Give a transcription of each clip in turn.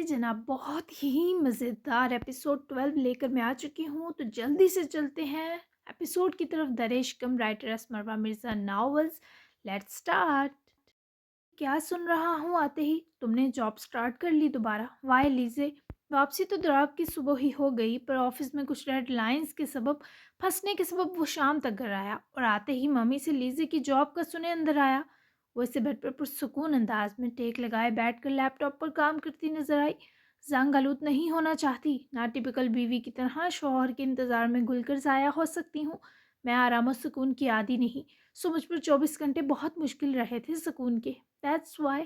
جی جناب، بہت ہی مزیدار ایپیسوڈ 12 لے کر میں آ چکی ہوں، تو جلدی سے چلتے ہیں ایپیسوڈ کی طرف۔ دریش کم رائٹر اسمروا مرزا ناولز، لیٹ سٹارٹ۔ کیا سن رہا ہوں آتے ہی تم نے جاب سٹارٹ کر لی دوبارہ؟ وائے لیزے، واپسی تو دراب کی صبح ہی ہو گئی، پر آفس میں کچھ ڈیڈ لائنز کے سبب پھنسنے کے سبب وہ شام تک گھر آیا، اور آتے ہی ممی سے لیزے کی جاب کا سنے اندر آیا۔ وہ اسے بیڈ پر پرسکون انداز میں ٹیک لگائے بیٹھ کر لیپ ٹاپ پر کام کرتی نظر آئی۔ زنگ آلود نہیں ہونا چاہتی، نہ ٹپکل بیوی کی طرح شوہر کے انتظار میں گل کر ضائع ہو سکتی ہوں۔ میں آرام و سکون کی عادی نہیں، سو مجھ پر 24 گھنٹے بہت مشکل رہے تھے سکون کے۔ That's why.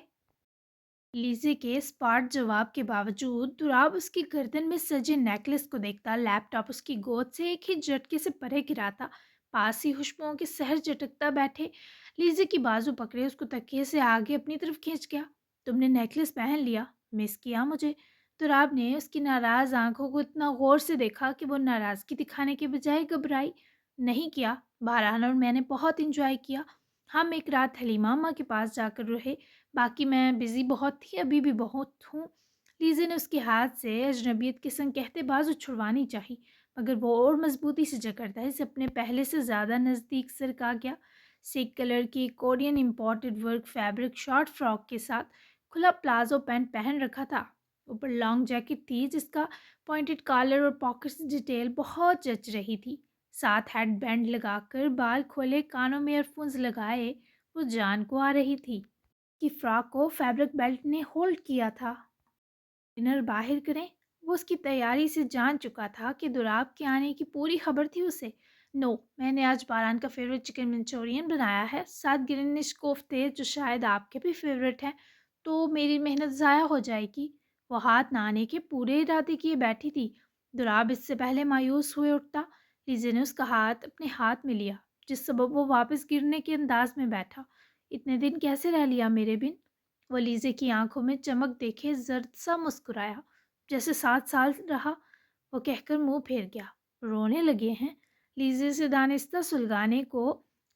لیزے کے اسپارٹ جواب کے باوجود دراب اس کی گردن میں سجے نیکلس کو دیکھتا، لیپ ٹاپ اس کی گود سے ایک ہی جھٹکے سے پرے گراتا، پاس ہی خوشبوؤں کے سحر جھٹکتا بیٹھے۔ لیزے کی بازو پکڑے اس کو تکیے سے آگے اپنی طرف کھینچ گیا۔ تم نے نیکلس پہن لیا؟ مس کیا مجھے؟ دراب نے اس کی ناراض آنکھوں کو اتنا غور سے دیکھا کہ وہ ناراضگی دکھانے کے بجائے گھبرائی۔ نہیں کیا، بہرحال، اور میں نے بہت انجوائے کیا۔ ہم ایک رات حلیمہ اماں کے پاس جا کر رہے، باقی میں بزی بہت تھی، ابھی بھی بہت ہوں۔ لیزے نے اس کے ہاتھ سے اجنبیت کے سنگ کہتے بازو چھڑوانی چاہی، مگر وہ اور مضبوطی سے جکڑتا ہے، اسے اپنے پہلے سے زیادہ نزدیک سرکا گیا۔ سیک کلر کی Korean imported work fabric short frock کے ساتھ کھلا پلازو پینٹ پہن رکھا تھا، اوپر لانگ جیکٹ تھی جس کا پوائنٹڈ کالر اور پاکٹس ڈیٹیل بہت جچ رہی تھی۔ ساتھ ہیڈ بینڈ لگا کر بال کھولے، کانوں میں ایئر فونز لگائے، وہ جان کو آ رہی تھی کہ فراک کو فیبرک بیلٹ نے ہولڈ کیا تھا۔ ڈنر باہر کریں؟ وہ اس کی تیاری سے جان چکا تھا کہ دراب کے آنے کی پوری خبر تھی اسے۔ نو، میں نے آج باران کا فیوریٹ چکن منچورین بنایا ہے، ساتھ گرینش کوفتے جو شاید آپ کے بھی فیوریٹ ہیں، تو میری محنت ضائع ہو جائے گی۔ وہ ہاتھ نہ آنے کے پورے ارادے کیے بیٹھی تھی۔ دراب اس سے پہلے مایوس ہوئے اٹھتا، لیزے نے اس کا ہاتھ اپنے ہاتھ میں لیا، جس سبب وہ واپس گرنے کے انداز میں بیٹھا۔ اتنے دن کیسے رہ لیا میرے بن؟ وہ لیزے کی آنکھوں میں چمک دیکھے زرد سا مسکرایا، جیسے 7 سال رہا۔ وہ کہہ کر منہ پھیر گیا، رونے لگے ہیں؟ لیزے سے دانستہ سلگانے کو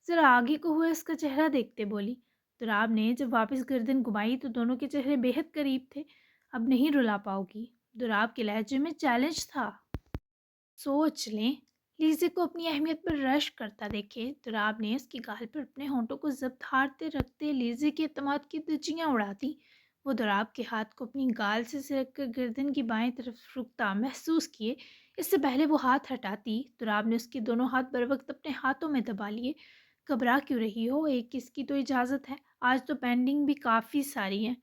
ذرا آگے کو ہوئے اس کا چہرہ دیکھتے بولی۔ دراب نے جب واپس گردن گھمائی تو دونوں کے چہرے بے حد قریب تھے۔ اب نہیں رلا پاؤ گی؟ دراب کے لہجے میں چیلنج تھا۔ سوچ لیں۔ لیزے کو اپنی اہمیت پر رشک کرتا دیکھے دراب نے اس کی گال پر اپنے ہونٹوں کو ضبط ہارتے رکھتے لیزے کے اعتماد کی دھجیاں اڑا دی۔ وہ دراب کے ہاتھ کو اپنی گال سے سرک کر گردن کی بائیں طرف رکتا محسوس کیے۔ اس سے پہلے وہ ہاتھ ہٹاتی، دراب نے اس کے دونوں ہاتھ بر وقت اپنے ہاتھوں میں دبا لیے۔ گھبرا کیوں رہی ہو؟ ایک کس کی تو اجازت ہے، آج تو پینڈنگ بھی کافی ساری ہیں۔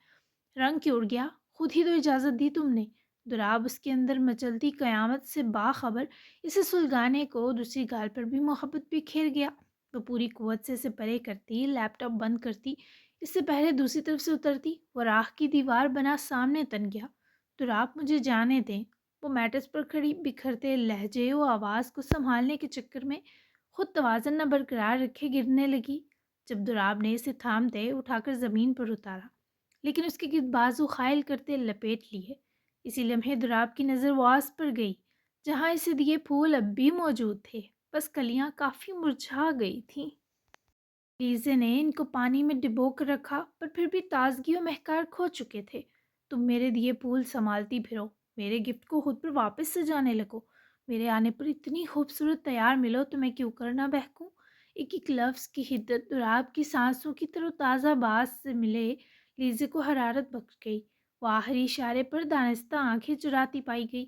رنگ کیوں اڑ گیا؟ خود ہی تو اجازت دی تم نے۔ دراب اس کے اندر مچلتی قیامت سے باخبر اسے سلگانے کو دوسری گال پر بھی محبت بھی کھیر گیا۔ وہ پوری قوت سے اسے پرے کرتی، لیپ ٹاپ بند کرتی، اس سے پہلے دوسری طرف سے اترتی۔ وہ راہ کی دیوار بنا سامنے تن گیا۔ دراب مجھے جانے دیں۔ وہ میٹرس پر کھڑی بکھرتے لہجے و آواز کو سنبھالنے کے چکر میں خود توازن نہ برقرار رکھے گرنے لگی۔ جب دراب نے اسے تھامتے اٹھا کر زمین پر اتارا، لیکن اس کے گرد بازو خائل کرتے لپیٹ لیے۔ اسی لمحے دراب کی نظر واس پر گئی، جہاں اسے دیے پھول اب بھی موجود تھے، بس کلیاں کافی مرجھا گئی تھیں۔ لیزے نے ان کو پانی میں ڈبو کر رکھا، پر پھر بھی تازگی و مہکار کھو چکے تھے۔ تم میرے دیے پھول سنبھالتی پھرو، میرے گفٹ کو خود پر واپس سجانے لگو۔ میرے آنے پر اتنی خوبصورت تیار ملو تو میں کیوں کرنا بہکوں؟ ایک ایک لفظ کی حدت دراب کی سانسوں کی طرح تازہ باز سے ملے لیزے کو حرارت بخش گئی۔ وہ آخری اشارے پر دانستہ آنکھیں چراتی پائی گئی۔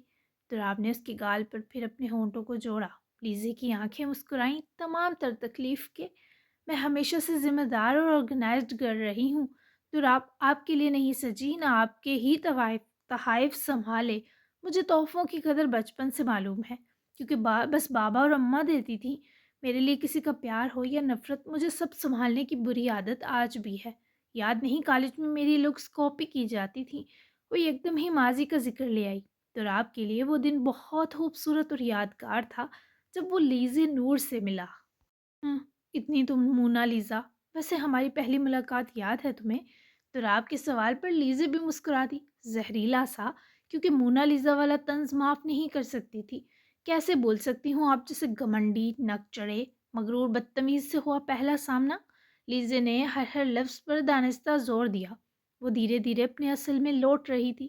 دراب نے اس کی گال پر پھر اپنے ہونٹوں کو جوڑا۔ لیزے کی آنکھیں مسکرائیں تمام تر تکلیف کے۔ میں ہمیشہ سے ذمہ دار اور آرگنائزڈ گر رہی ہوں۔ دراب آپ کے لیے نہیں سجی، نہ آپ کے ہی تحائف سنبھالے۔ مجھے تحفوں کی قدر بچپن سے معلوم ہے، کیونکہ بس بابا اور اماں دیتی تھی۔ میرے لیے کسی کا پیار ہو یا نفرت، مجھے سب سنبھالنے کی بری عادت آج بھی ہے۔ یاد نہیں کالج میں میری لکس کاپی کی جاتی تھی؟ وہ ایک دم ہی ماضی کا ذکر لے آئی۔ دراب کے لیے وہ دن بہت خوبصورت اور یادگار تھا جب وہ لیزے نور سے ملا۔ اتنی تم مونا لیزا، ویسے ہماری پہلی ملاقات یاد ہے تمہیں؟ دراب کے سوال پر لیزے بھی مسکرا دی، زہریلا سا، کیونکہ مونا لیزا والا طنز معاف نہیں کر سکتی تھی۔ کیسے بول سکتی ہوں آپ جیسے گھمنڈی، نک چڑھے، مغرور بدتمیز سے ہوا پہلا سامنا؟ لیزے نے ہر لفظ پر دانستہ زور دیا۔ وہ دھیرے دھیرے اپنے اصل میں لوٹ رہی تھی۔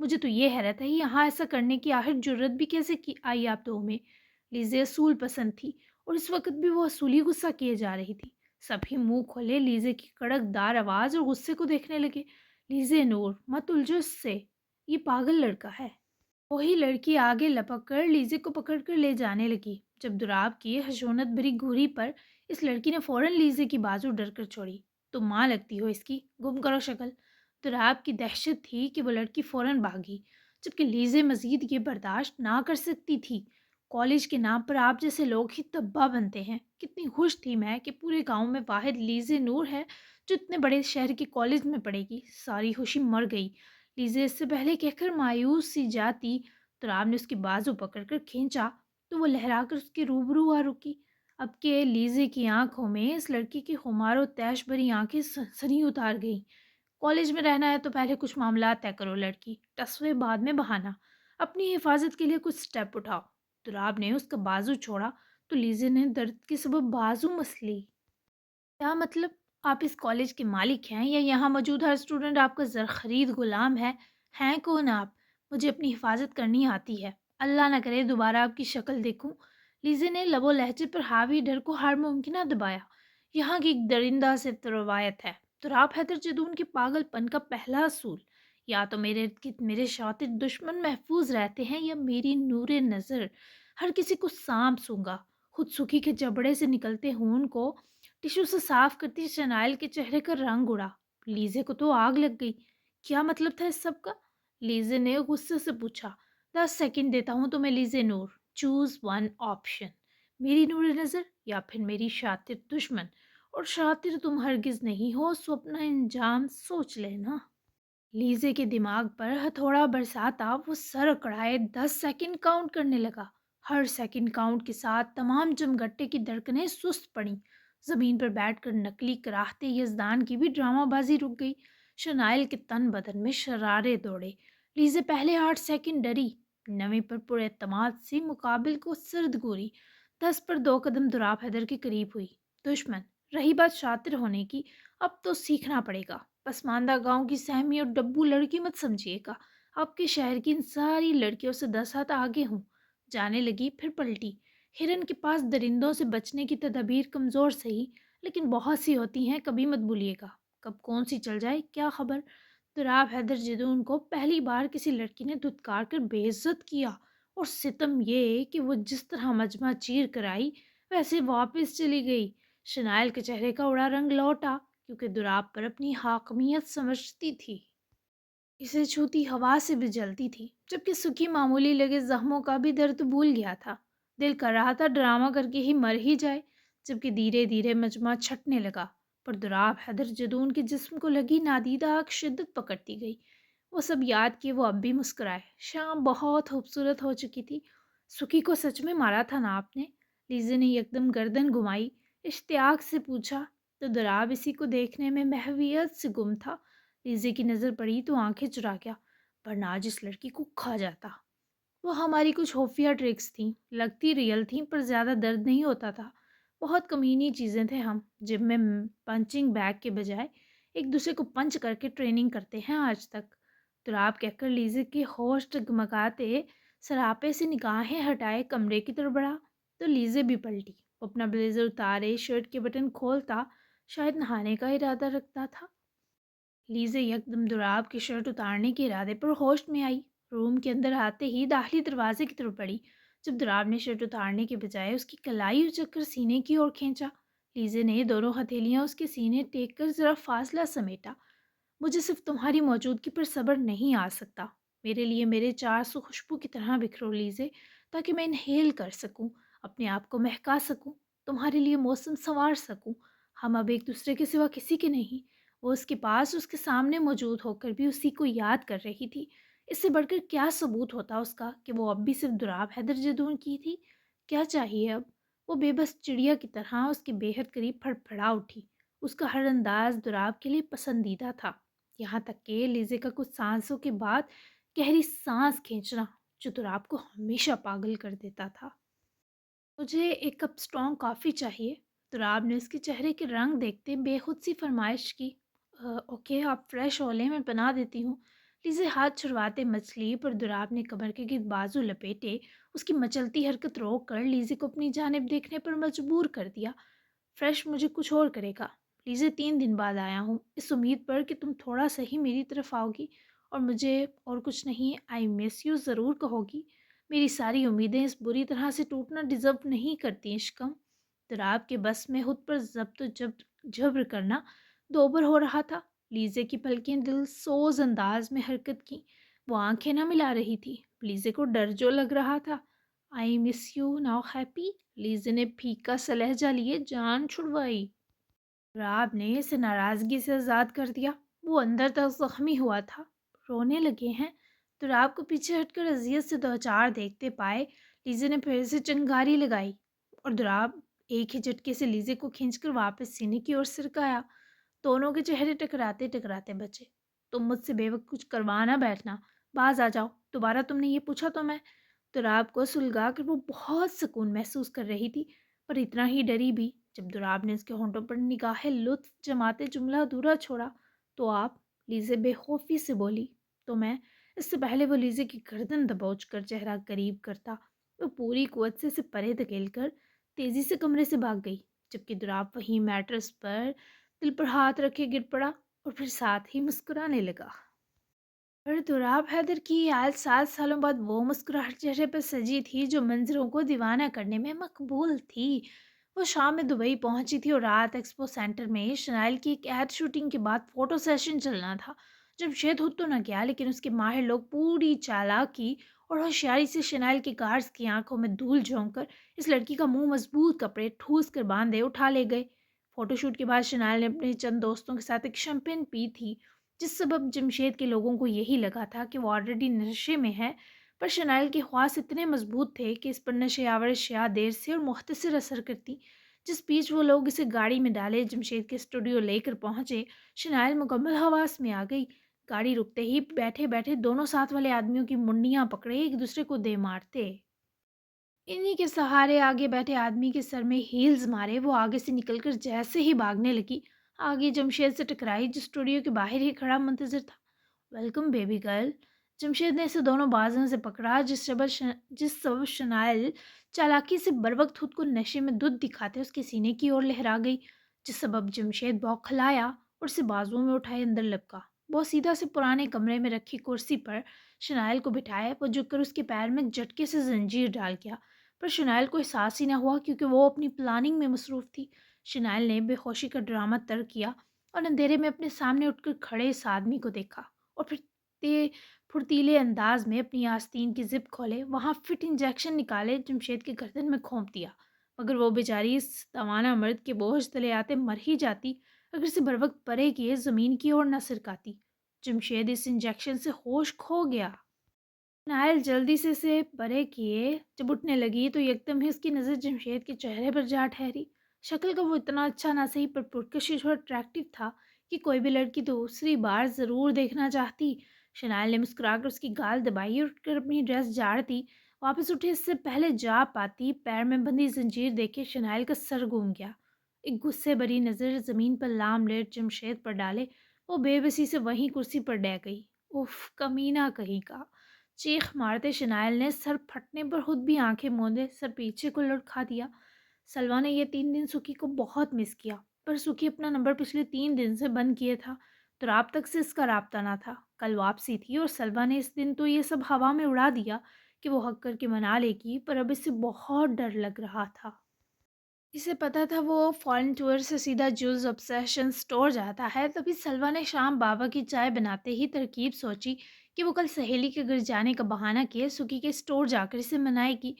مجھے تو یہ حیرت ہے یہاں ایسا کرنے کی آخر جرت بھی کیسے کی آئی آپ دو میں؟ لیزے اصول پسند تھی اور اس وقت بھی وہ اصولی غصہ کیے جا رہی تھی۔ سبھی منہ کھولے لیزے کی کڑک دار آواز اور غصے کو دیکھنے لگے۔ لیزے نور مت الجھو اس سے، یہ پاگل لڑکا ہے۔ وہی لڑکی آگے لپک کر لیزے کو پکڑ کر لے جانے لگی۔ جب دوراب کی خشونت بھری گھوری پر اس لڑکی نے فوراً لیزے کی بازو ڈر کر چھوڑی۔ تم ماں لگتی ہو اس کی، گم کرو شکل۔ دوراب کی دہشت تھی کہ وہ لڑکی فوراً بھاگی، جبکہ لیزے مزید یہ برداشت نہ کر سکتی تھی۔ کالج کے نام پر آپ جیسے لوگ ہی تباہ بنتے ہیں۔ کتنی خوش تھی میں کہ پورے گاؤں میں واحد لیزے نور ہے جو اتنے بڑے شہر کے کالج میں پڑھے گی۔ ساری خوشی مر گئی۔ لیزے اس سے پہلے کہہ کر مایوس سی جاتی، تراب نے اس کی بازو پکڑ کر کھینچا تو وہ لہرا کر اس کے روبرو آ رکی۔ اب کہ لیزے کی آنکھوں میں اس لڑکی کی خمار و تیش بھری آنکھیں سنی اتار گئیں۔ کالج میں رہنا ہے تو پہلے کچھ معاملات طے کرو لڑکی، ٹسوے بعد میں بہانا۔ اپنی حفاظت کے لیے کچھ سٹیپ اٹھاؤ۔ تراب نے اس کا بازو چھوڑا تو لیزے نے درد کے سبب بازو مس لی۔ کیا مطلب؟ آپ اس کالج کے مالک ہیں یا یہاں موجود ہر اسٹوڈنٹ آپ کا زرخرید غلام ہے؟ ہیں کون آپ؟ مجھے اپنی حفاظت کرنی آتی ہے۔ اللہ نہ کرے دوبارہ آپ کی شکل دیکھوں۔ لیزے نے لب و لہجے پر حاوی ڈر کو ہر ممکنہ دبایا۔ یہاں کی ایک درندہ صرف روایت ہے۔ تراب حیدر جدون کے پاگل پن کا پہلا اصول، یا تو میرے ارد گرد میرے شاطر دشمن محفوظ رہتے ہیں یا میری نور نظر ہر کسی کو سانپ سونگا۔ خود سکھی کے جبڑے سے نکلتے خون کو ٹشو سے صاف کرتی شنائل کے چہرے کا رنگ اڑا۔ لیزے کو تو آگ لگ گئی۔ کیا مطلب تھا اس سب کا؟ لیزے نے غصے سے پوچھا۔ 10 سیکنڈ دیتا ہوں تمہیں لیزے نور، چوز ون آپشن، میری نور نظر یا پھر میری شاطر دشمن، اور شاطر تم ہرگز نہیں ہو سو اپنا انجام سوچ لینا۔ لیزے کے دماغ پر ہتھوڑا برساتا وہ سر اکڑائے 10 سیکنڈ کاؤنٹ کرنے لگا۔ ہر سیکنڈ کاؤنٹ کے ساتھ تمام جمگٹے کی دھڑکنیں سست پڑیں۔ زمین پر بیٹھ کر نکلی کراہتے یزدان کی بھی ڈرامہ بازی رک گئی۔ شنائل کے تن بدن میں شرارے دوڑے۔ لیزے پہلے 8 سیکنڈ ڈری، نویں پر پر اعتماد سی مقابل کو سرد گوری، 10 پر 2 قدم دوراب حیدر کے قریب ہوئی۔ دشمن، رہی بات شاطر ہونے کی، اب تو سیکھنا پڑے گا۔ پسماندہ گاؤں کی سہمی اور ڈبو لڑکی مت سمجھیے گا۔ آپ کے شہر کی ان ساری لڑکیوں سے 10 ہاتھ آگے ہوں۔ جانے لگی پھر پلٹی۔ ہرن کے پاس درندوں سے بچنے کی تدابیر کمزور سہی، لیکن بہت سی ہوتی ہیں، کبھی مت بھولیے گا۔ کب کون سی چل جائے کیا خبر۔ تراب حیدر جدون کو پہلی بار کسی لڑکی نے دھتکار کر بے عزت کیا، اور ستم یہ کہ وہ جس طرح مجمع چیر کر آئی ویسے واپس چلی گئی۔ شنائل کے چہرے کا اڑا رنگ لوٹا، کیونکہ دوراب پر اپنی حاکمیت سمجھتی تھی۔ اسے چھوتی ہوا سے بھی جلتی تھی، جبکہ سکھی معمولی لگے زخموں کا بھی درد بھول گیا تھا۔ دل کر رہا تھا ڈرامہ کر کے ہی مر ہی جائے، جبکہ دھیرے دھیرے مجمع چھٹنے لگا۔ پر دوراب حیدر جدون کے جسم کو لگی نادیدہ آگ شدت پکڑتی گئی۔ وہ سب یاد کیے وہ اب بھی مسکرائے۔ شام بہت خوبصورت ہو چکی تھی۔ سکھی کو سچ میں مارا تھا نا آپ نے؟ لیزے نے یکدم گردن گھمائی، اشتیاق سے پوچھا، تو دوراب اسی کو دیکھنے میں محویت سے گم تھا۔ لیزے کی نظر پڑی تو آنکھیں چرا گیا، ورنہ آج اس لڑکی کو کھا جاتا۔ وہ ہماری کچھ خفیہ ٹرکس تھیں، لگتی ریئل تھیں پر زیادہ درد نہیں ہوتا تھا۔ بہت کمینی چیزیں تھے ہم، جم میں پنچنگ بیگ کے بجائے ایک دوسرے کو پنچ کر کے ٹریننگ کرتے ہیں آج تک۔ تراب کہہ کر لیزے کے ہوش ڈگمگاتے سراپے سے نگاہیں ہٹائے کمرے کی طرف بڑھا تو لیزے بھی پلٹی۔ وہ اپنا بلیزر اتارے، شرٹ کے بٹن کھولتا، شاید نہانے کا ارادہ رکھتا تھا۔ لیزے یکدم دوراب کی شرٹ اتارنے کے ارادے پر ہوش میں آئی۔ روم کے اندر آتے ہی داخلی دروازے کی طرف بڑھی، جب دوراب نے شرٹ اتارنے کے بجائے اس کی کلائی اچک کر سینے کی اور کھینچا۔ لیزے نے دونوں ہتھیلیاں اس کے سینے ٹیک کر ذرا فاصلہ سمیٹا۔ مجھے صرف تمہاری موجودگی پر صبر نہیں آ سکتا۔ میرے لیے میرے 400 خوشبو کی طرح بکھرو لیزے، تاکہ میں انہیل کر سکوں، اپنے آپ کو مہکا سکوں، تمہارے لیے موسم سنوار سکوں۔ ہم اب ایک دوسرے کے سوا کسی کے نہیں۔ وہ اس کے پاس، اس کے سامنے موجود ہو کر بھی اسی کو یاد کر رہی تھی۔ اس سے بڑھ کر کیا ثبوت ہوتا اس کا کہ وہ اب بھی صرف دوراب حیدر جدون کی تھی؟ کیا چاہیے اب؟ وہ بے بس چڑیا کی طرح اس کے بے حد قریب پھڑ پھڑا اٹھی۔ اس کا ہر انداز دوراب کے لیے پسندیدہ تھا، یہاں تک کہ لیزے کا کچھ سانسوں کے بعد گہری سانس کھینچنا، جو دوراب کو ہمیشہ پاگل کر دیتا تھا۔ مجھے ایک کپ اسٹرانگ کافی چاہیے۔ دوراب نے اس کے چہرے کے رنگ دیکھتے بے خود سی فرمائش کی۔ اوکے، آپ فریش ہو لیں، میں بنا دیتی ہوں۔ لیزے ہاتھ چھڑواتے مچھلی پر دوراب نے کمر کے گرد بازو لپیٹے، اس کی مچلتی حرکت روک کر لیزے کو اپنی جانب دیکھنے پر مجبور کر دیا۔ فریش مجھے کچھ اور کرے گا، لیزے 3 دن بعد آیا ہوں، اس امید پر کہ تم تھوڑا سا ہی میری طرف آؤ گی اور مجھے اور کچھ نہیں آئی مس یو ضرور کہو گی۔ میری ساری امیدیں اس بری طرح سے ٹوٹنا ڈیزرو نہیں کرتی عشقم۔ دوراب کے بس میں خود پر ضبط و جبر کرنا دوبر ہو رہا تھا۔ لیزے کی پلکیں دل سوز انداز میں حرکت کی، وہ آنکھیں نہ ملا رہی تھی۔ لیزے کو ڈر جو لگ رہا تھا۔ آئی مس یو ناؤ ہیپی، لیزے نے پھیکا سا لہجہ لیے جان چھڑوائی۔ راب نے اسے ناراضگی سے آزاد کر دیا، وہ اندر تک زخمی ہوا تھا۔ رونے لگے ہیں؟ تو راب کو پیچھے ہٹ کر اذیت سے دوچار دیکھتے پائے لیزے نے پھر سے چنگاری لگائی اور دراب ایک ہی جھٹکے سے لیزے کو کھینچ کر واپس سینے کی اور سرکایا۔ دونوں کے چہرے ٹکراتے ٹکراتے بچے۔ تم مجھ سے بے وقت کچھ کروا نہ بیٹھنا، باز آ جاؤ، دوبارہ تم نے یہ پوچھا تو میں۔ دراب کو سلگا کر وہ بہت سکون محسوس کر رہی تھی، پر اتنا ہی ڈری بھی۔ جب دراب نے اس کے ہونٹوں پر نگاہ لطف جماتے جملہ ادھورا چھوڑا، تو آپ، لیزے بے خوفی سے بولی، تو میں، اس سے پہلے وہ لیزے کی گردن دبوچ کر چہرہ قریب کرتا، وہ پوری قوت سے اسے پرے دھکیل کر تیزی سے کمرے سے بھاگ گئی، جبکہ دراب وہیں میٹرس پر دل پر ہاتھ رکھے گر پڑا اور پھر ساتھ ہی مسکرانے لگا۔ پر دراب حیدر کی آج 7 سالوں بعد وہ مسکراہٹ چہرے پر سجی تھی جو منظروں کو دیوانہ کرنے میں مقبول تھی۔ وہ شام میں دبئی پہنچی تھی اور رات ایکسپو سینٹر میں شنائل کی ایک ایڈ شوٹنگ کے بعد فوٹو سیشن چلنا تھا۔ جمشید خود تو نہ گیا، لیکن اس کے ماہر لوگ پوری چالاکی اور ہوشیاری سے شنائل کے گارڈز کی آنکھوں میں دھول جھونک کر اس لڑکی کا منہ مضبوط کپڑے ٹھوس کر باندھے اٹھا لے گئے۔ فوٹو شوٹ کے بعد شنائل نے اپنے چند دوستوں کے ساتھ ایک شمپین پی تھی، جس سبب جمشید کے لوگوں کو یہی لگا تھا کہ وہ آلریڈی نشے میں ہے، پر شنائل کے خواص اتنے مضبوط تھے کہ اس پر نشے آور اشیاء دیر سے اور مختصر اثر کرتی۔ جس بیچ وہ لوگ اسے گاڑی میں ڈالے جمشید کے اسٹوڈیو لے کر پہنچے، شنائل مکمل حواس میں آ گئی۔ گاڑی رکتے ہی بیٹھے بیٹھے دونوں ساتھ والے آدمیوں کی منڈیاں پکڑے ایک دوسرے کو دے مارتے۔ انہی کے سہارے آگے بیٹھے آدمی کے سر میں ہیلز مارے وہ آگے سے نکل کر جیسے ہی بھاگنے لگی، آگے جمشید سے ٹکرائی جو اسٹوڈیو کے باہر ہی کھڑا منتظر تھا۔ ویلکم بیبی گرل، جمشید نے اسے دونوں بازوں سے پکڑا، جس سبب شنائل چالاکی سے بروقت خود کو نشے میں دودھ دکھاتے اس کے سینے کی اور لہرا گئی، جس سبب جمشید بوکھلایا اور اسے بازوؤں میں اٹھائے اندر لپکا۔ وہ سیدھا سے پرانے کمرے میں رکھی کرسی پر شنائل کو بٹھائے، وہ جھک کر اس کے پیر میں جھٹکے سے زنجیر ڈال گیا، پر شنائل کو احساس ہی نہ ہوا کیونکہ وہ اپنی پلاننگ میں مصروف تھی۔ شنائل نے بے ہوشی کا ڈرامہ ترک کیا اور اندھیرے میں اپنے سامنے اٹھ کر کھڑے اس آدمی کو دیکھا اور پھر پھرتیلے انداز میں اپنی آستین کی زپ کھولے، وہاں فٹ انجیکشن نکالے جمشید کے گردن میں کھونپ دیا، مگر وہ بیچاری اس توانا مرد کے بوجھ تلے آتے مر ہی جاتی اگر اسے بروقت پرے کیے زمین کی اور نہ سرکاتی۔ جمشید اس انجیکشن سے ہوش کھو گیا۔ نائل جلدی سے اسے پرے کیے جب اٹھنے لگی تو یکدم ہی اس کی نظر جمشید کے چہرے پر جا ٹھہری۔ شکل کا وہ اتنا اچھا نہ صحیح پر پرکشش اور اٹریکٹیو تھا کہ کوئی بھی لڑکی دوسری بار ضرور دیکھنا چاہتی۔ شنائل نے مسکرا کر اس کی گال دبائی اور اٹھ کر اپنی ڈریس جھاڑ دی۔ واپس اٹھے اس سے پہلے جا پاتی پیر میں بندھی زنجیر دیکھ کے شنائل کا سر گھوم گیا۔ ایک غصے بھری نظر زمین پر لام لیٹ جمشید پر ڈالے وہ بے بسی سے وہیں کرسی پر ڈہ گئی۔ اف، کمینہ کہیں کا! چیخ مارتے شنائل نے سر پھٹنے پر خود بھی آنکھیں موندے سر پیچھے کو لٹکا دیا۔ سلوا نے یہ 3 دن سکی کو بہت مس کیا، پر سکی اپنا نمبر پچھلے 3 دن سے بند کیے تھا، تو رات تک سے اس کا رابطہ نہ تھا۔ کل واپسی تھی اور سلوا نے اس دن تو یہ سب ہوا میں اڑا دیا کہ وہ حق کر کے منا لے گی، پر اب اسے بہت ڈر لگ رہا تھا۔ اسے پتا تھا وہ فارن ٹور سے سیدھا جوز obsession سٹور جاتا ہے، تبھی سلوا نے شام بابا کی چائے بناتے ہی ترکیب سوچی کہ وہ کل سہیلی کے گھر جانے کا بہانہ کیے سکی کے سٹور جا کر اسے منائے گی۔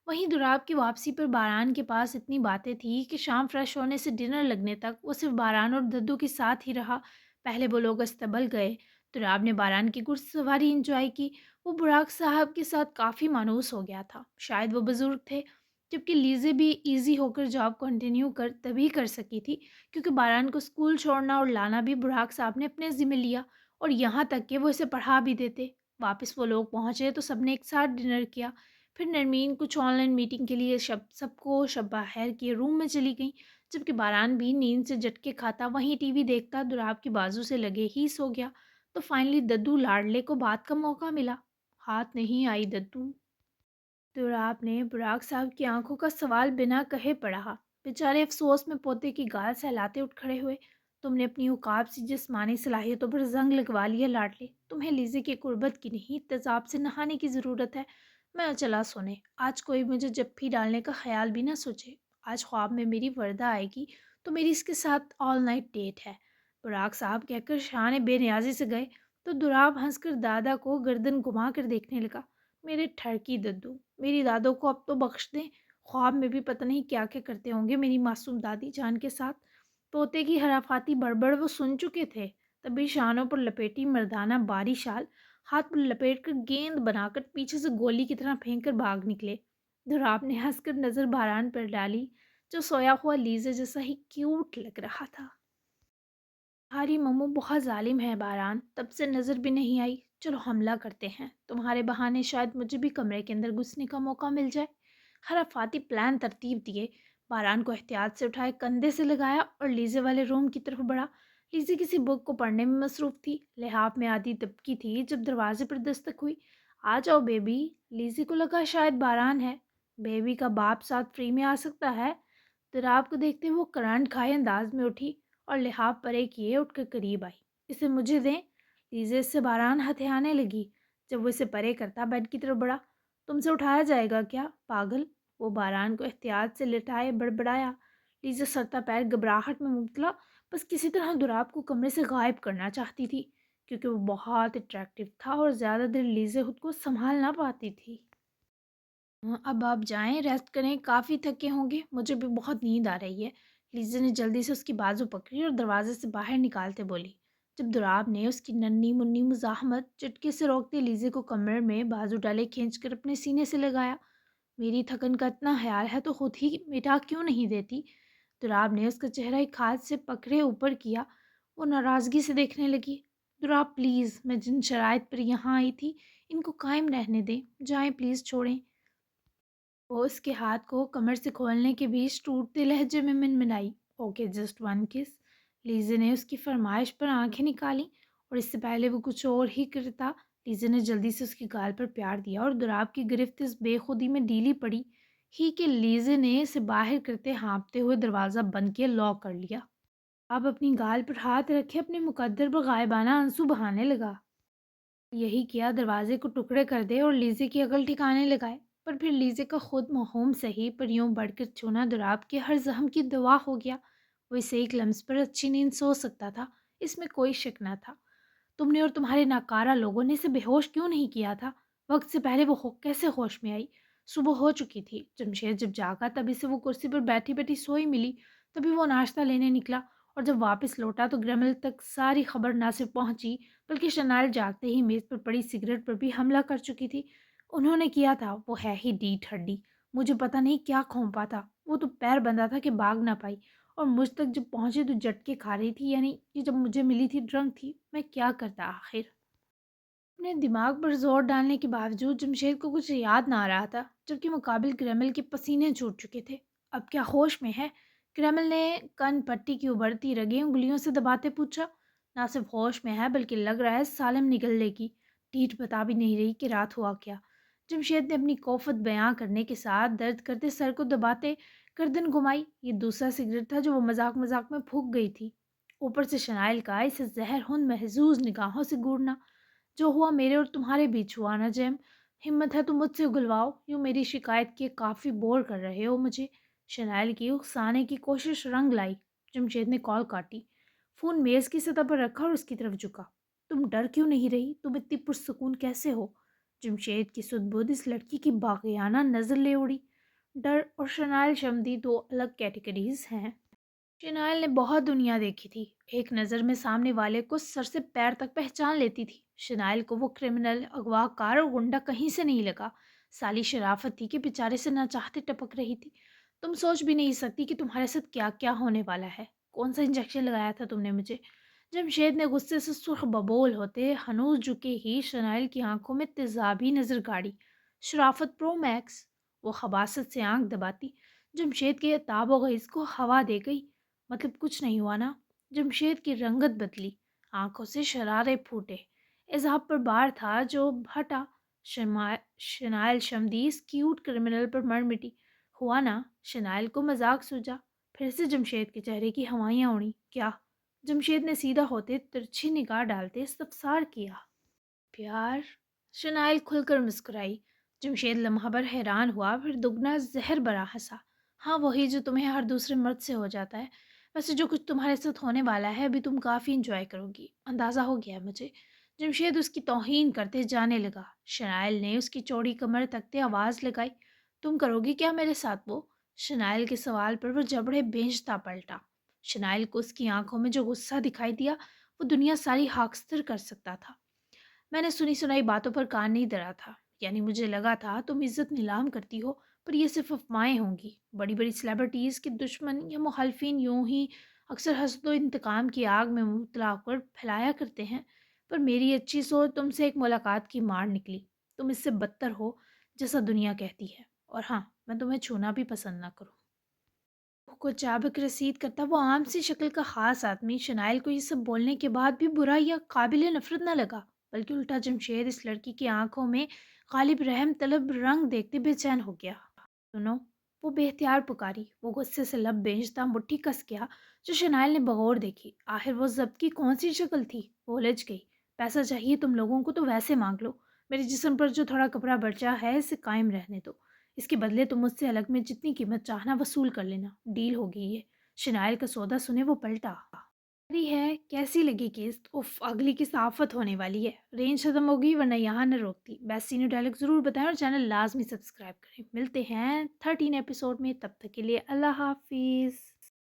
وہیں دراب کی واپسی پر باران کے پاس اتنی باتیں تھی کہ شام فریش ہونے سے ڈنر لگنے تک وہ صرف باران اور ددو کے ساتھ ہی رہا۔ پہلے وہ لوگ استبل گئے، دراب نے باران کی گھڑ سواری انجوائے کی۔ وہ براق صاحب کے ساتھ کافی مانوس ہو گیا تھا، شاید وہ بزرگ تھے، جبکہ لیزے بھی ایزی ہو کر جاب کنٹینیو تبھی کر سکی تھی کیونکہ باران کو اسکول چھوڑنا اور لانا بھی براق صاحب نے اپنے ذمہ لیا، اور یہاں تک کہ وہ اسے پڑھا بھی دیتے۔ واپس وہ لوگ پہنچے تو سب نے ایک ساتھ ڈنر کیا، پھر نرمین کچھ آن لائن میٹنگ کے لیے سب کو شب بخیر کے روم میں چلی گئیں، جبکہ باران بھی نیند سے جھٹکے کھاتا وہیں ٹی وی دیکھتا دوراب کی بازو سے لگے ہی سو گیا۔ تو فائنلی ددو لاڈلے کو بات کا موقع ملا۔ ہاتھ نہیں آئی ددو۔ تو آپ نے براق صاحب کی آنکھوں کا سوال بنا کہے پڑھا۔ بیچارے افسوس میں پوتے کی گال سہلاتے اٹھ کھڑے ہوئے۔ تم نے اپنی عقاب سی جسمانی صلاحیتوں پر زنگ لگوا لیا لاڈلے۔ تمہیں لیزے کی قربت کی نہیں، تیزاب سے نہانے کی ضرورت ہے۔ میں چلا سونے۔ آج کوئی مجھے جپھی ڈالنے کا خیال بھی نہ سوچے۔ آج خواب میں میری وردہ آئے گی تو میری اس کے ساتھ آل نائٹ ڈیٹ ہے۔ براق صاحب کہہ کر شاہ نے بے نیازی سے گئے تو دراب ہنس کر دادا کو گردن گھما کر دیکھنے لگا۔ میرے ٹھڑکی ددو، میری دادوں کو اب تو بخش دیں۔ خواب میں بھی پتہ نہیں کیا کیا کرتے ہوں گے میری معصوم دادی جان کے ساتھ۔ طوطے کی حرافاتی بڑبڑ وہ سن چکے تھے۔ تبھی شانوں پر لپیٹی مردانہ باری شال ہاتھ پر لپیٹ کر گیند بنا کر پیچھے سے گولی کی طرح پھینک کر بھاگ نکلے۔ دھراب نے ہنس کر نظر باران پر ڈالی جو سویا ہوا لیزے جیسا ہی کیوٹ لگ رہا تھا۔ تمہاری ممو بہت ظالم ہے باران، تب سے نظر بھی نہیں آئی۔ چلو حملہ کرتے ہیں، تمہارے بہانے شاید مجھے بھی کمرے کے اندر گھسنے کا موقع مل جائے۔ خرافاتی پلان ترتیب دیے۔ باران کو احتیاط سے اٹھائے کندھے سے لگایا اور لیزے والے روم کی طرف بڑھا۔ لیزے کسی بک کو پڑھنے میں مصروف تھی۔ لحاف میں آدھی دبکی تھی جب دروازے پر دستک ہوئی۔ آ جاؤ بیبی۔ لیزے کو لگا شاید باران ہے، بیبی کا باپ ساتھ فری میں آ سکتا ہے۔ دراب کو دیکھتے وہ کرانٹ کھائے انداز میں اٹھی اور لحاف پرے کیے اٹھ کر قریب آئی۔ اسے مجھے دیں۔ لیزے سے باران ہتھیانے لگی۔ جب وہ اسے پرے کرتا بیڈ کی طرف بڑھا۔ تم سے اٹھایا جائے گا کیا پاگل؟ وہ باران کو احتیاط سے لٹائے بڑبڑایا۔ لیزے سرتا پیر گھبراہٹ میں مبتلا بس کسی طرح دراب کو کمرے سے غائب کرنا چاہتی تھی کیونکہ وہ بہت اٹریکٹیو تھا اور زیادہ دیر لیزے خود کو سنبھال نہ پاتی تھی۔ اب آپ جائیں، ریسٹ کریں، کافی تھکے ہوں گے، مجھے بھی بہت نیند آ رہی ہے۔ لیزے نے جلدی سے اس کی بازو پکڑی اور دروازے سے باہر نکالتے بولی۔ جب دراب نے اس کی ننھی منی مزاحمت چٹکے سے روکتے لیزے کو کمر میں بازو ڈالے کھینچ کر اپنے سینے سے لگایا۔ میری تھکن کا اتنا خیال ہے تو خود ہی مٹا کیوں نہیں دیتی؟ دراب نے اس کا چہرہ ایک ہاتھ سے پکڑے اوپر کیا۔ وہ ناراضگی سے دیکھنے لگی۔ دراب پلیز، میں جن شرائط پر یہاں آئی تھی ان کو قائم رہنے دیں، جائیں پلیز، چھوڑیں۔ وہ اس کے ہاتھ کو کمر سے کھولنے کے بیچ ٹوٹتے لہجے میں منمنائی۔ اوکے جسٹ ون کس۔ لیزے نے اس کی فرمائش پر آنکھیں نکالی اور اس سے پہلے وہ کچھ اور ہی کرتا لیزے نے جلدی سے اس کی گال پر پیار دیا اور دراب کی گرفت اس بے خودی میں ڈھیلی پڑی ہی کہ لیزے نے اسے باہر کرتے ہانپتے ہوئے دروازہ بند کیا لاک کر لیا۔ اب اپنی گال پر ہاتھ رکھے اپنے مقدر پر غائبانہ آنسو بہانے لگا۔ یہی کیا، دروازے کو ٹکڑے کر دے اور لیزے کی عقل ٹھکانے لگائے۔ پر پھر لیزے کا خود موہوم صحیح پر یوں بڑھ کر چھونا دراب کے ہر زخم کی دوا ہو گیا۔ وہ اسے ایک لمس پر اچھی نیند سو سکتا تھا، اس میں کوئی شک نہ تھا۔ تم نے اور تمہارے ناکارہ لوگوں نے اسے بے ہوش کیوں نہیں کیا تھا؟ وقت سے پہلے وہ کیسے ہوش میں آئی؟ صبح ہو چکی تھی۔ جمشید جب جاگا تب اسے وہ کرسی پر بیٹھی بیٹھی سوئی ملی۔ تبھی وہ ناشتہ لینے نکلا اور جب واپس لوٹا تو گریمل تک ساری خبر نہ صرف پہنچی بلکہ شنائل جاگتے ہی میز پر پڑی سگریٹ پر بھی حملہ کر چکی تھی۔ انہوں نے کیا تھا، وہ ہے ہی ڈیٹ ہڈی، مجھے پتہ نہیں کیا کھونپا تھا، وہ تو پیر بندھا تھا کہ بھاگ نہ پائی اور مجھ تک جب پہنچی تو جھٹکے کھا رہی تھی، یعنی کہ جب مجھے ملی تھی ڈرنک تھی۔ میں کیا کرتا آخر؟ اپنے دماغ پر زور ڈالنے کے باوجود جمشید کو کچھ یاد نہ آ رہا تھا، جبکہ مقابل گریمل کے پسینے چھوٹ چکے تھے۔ اب کیا ہوش میں ہے؟ گریمل نے کن پٹی کی ابھرتی رگیں انگلیوں سے دباتے پوچھا۔ نہ صرف ہوش میں ہے بلکہ لگ رہا ہے سالم نکل لے گی۔ ڈیٹ بتا بھی نہیں رہی کہ رات ہوا کیا۔ جمشید نے اپنی کوفت بیان کرنے کے ساتھ درد کرتے سر کو دباتے گردن گھمائی۔ یہ دوسرا سگریٹ تھا جو وہ مذاق مذاق میں پھونک گئی تھی، اوپر سے شنائل کا اسے زہر ہند محظوظ نگاہوں سے گورنا۔ جو ہوا میرے اور تمہارے بیچ ہوا نا جیم، ہمت ہے تو مجھ سے اگلواؤ، یوں میری شکایت کیے کافی بور کر رہے ہو مجھے۔ شنائل کی اکسانے کی کوشش رنگ لائی۔ جمشید نے کال کاٹی، فون میز کی سطح پر رکھا اور اس کی طرف جھکا۔ تم ڈر کیوں نہیں رہی؟ تم اتنی پرسکون کیسے ہو؟ جمشید کی سدھ بدھ اس لڑکی کی باغیانہ نظر لے اڑی۔ ڈر اور شنائل شمدی دو الگ کیٹیگریز ہیں۔ شنائل نے بہت دنیا دیکھی تھی، ایک نظر میں سامنے والے کو سر سے پیر تک پہچان لیتی تھی۔ شنائل کو وہ کرمنل، اغوا کار اور گنڈا کہیں سے نہیں لگا۔ سالی شرافت تھی کہ بیچارے سے نہ چاہتے ٹپک رہی تھی۔ تم سوچ بھی نہیں سکتی کہ تمہارے ساتھ کیا کیا ہونے والا ہے۔ کون سا انجیکشن لگایا تھا تم نے مجھے؟ جمشید نے غصے سے سرخ ببول ہوتے ہنوز جھکے ہی شنائل کی آنکھوں میں تیزابی نظر گاڑی۔ شرافت پرو میکس، وہ خباثت سے آنکھ دباتی جمشید کے تاب و غیظ کو ہوا دے گئی۔ مطلب کچھ نہیں ہوا نا؟ جمشید کی رنگت بدلی، آنکھوں سے شرارے پھوٹے۔ اضحاب پر بار تھا جو بھٹا، شنائل شمدیس کیوٹ کرمنل پر مر مٹی۔ ہوا نا؟ شنائل کو مذاق سوجا۔ پھر سے جمشید کے چہرے کی ہوائیاں اڑیں۔ کیا؟ جمشید نے سیدھا ہوتے ترچھی نگاہ ڈالتے استفسار کیا۔ پیار؟ شنائل کھل کر مسکرائی۔ جمشید لمحہ بھر حیران ہوا، پھر دگنا زہر برا ہنسا۔ ہاں، وہی جو تمہیں ہر دوسرے مرد سے ہو جاتا ہے۔ ویسے جو کچھ تمہارے ساتھ ہونے والا ہے ابھی تم کافی انجوائے کرو گی، اندازہ ہو گیا ہے مجھے۔ جمشید اس کی توہین کرتے جانے لگا۔ شنائل نے اس کی چوڑی کمر تکتے آواز لگائی، تم کرو گی کیا میرے ساتھ وہ؟ شنائل کے سوال پر وہ جبڑے بھیجتا پلٹا۔ شنائل کو اس کی آنکھوں میں جو غصہ دکھائی دیا وہ دنیا ساری خاکستر کر سکتا تھا۔ میں نے سنی سنائی باتوں پر کان نہیں دھرا تھا، یعنی مجھے لگا تھا تم عزت نیلام کرتی ہو، پر یہ صرف افواہیں ہوں گی۔ بڑی بڑی سیلیبریٹیز کے دشمن یا مخالفین یوں ہی اکثر حسد و انتقام کی آگ میں مبتلا ہو کر پھیلایا کرتے ہیں، پر میری اچھی سوچ تم سے ایک ملاقات کی مار نکلی۔ تم اس سے بدتر ہو جیسا دنیا کہتی ہے، اور ہاں، میں تمہیں چھونا بھی پسند نہ کروں۔ روح کو چابک رسید کرتا وہ عام سی شکل کا خاص آدمی شنائل کو یہ سب بولنے کے بعد بھی برا یا قابل نفرت نہ لگا، بلکہ الٹا جمشید اس لڑکی کی آنکھوں میں غالب رحم طلب رنگ دیکھتے بے چین ہو گیا۔ سنو، وہ بے اختیار پکاری۔ وہ غصے سے لب بھیجتا مٹھی کس گیا جو شنائل نے بغور دیکھی۔ آخر وہ ضبط کی کون سی شکل تھی؟ وہ الجھ گئی۔ پیسہ چاہیے تم لوگوں کو تو ویسے مانگ لو، میرے جسم پر جو تھوڑا کپڑا برچا ہے اسے قائم رہنے دو، اس کے بدلے تم مجھ سے الگ میں جتنی قیمت چاہنا وصول کر لینا، ڈیل ہو گئی ہے۔ شنائل کا سودا سنے وہ پلٹا۔ اری ہے کیسی لگی قسط؟ اف، اگلی کی آفت ہونے والی ہے۔ رینج ختم ہوگی ورنہ یہاں نہ روکتی۔ بیسٹ سینیو ڈائلاگ ضرور بتائیں اور چینل لازمی سبسکرائب کریں۔ ملتے ہیں 13 ایپیسوڈ میں، تب تک کے لیے اللہ حافظ۔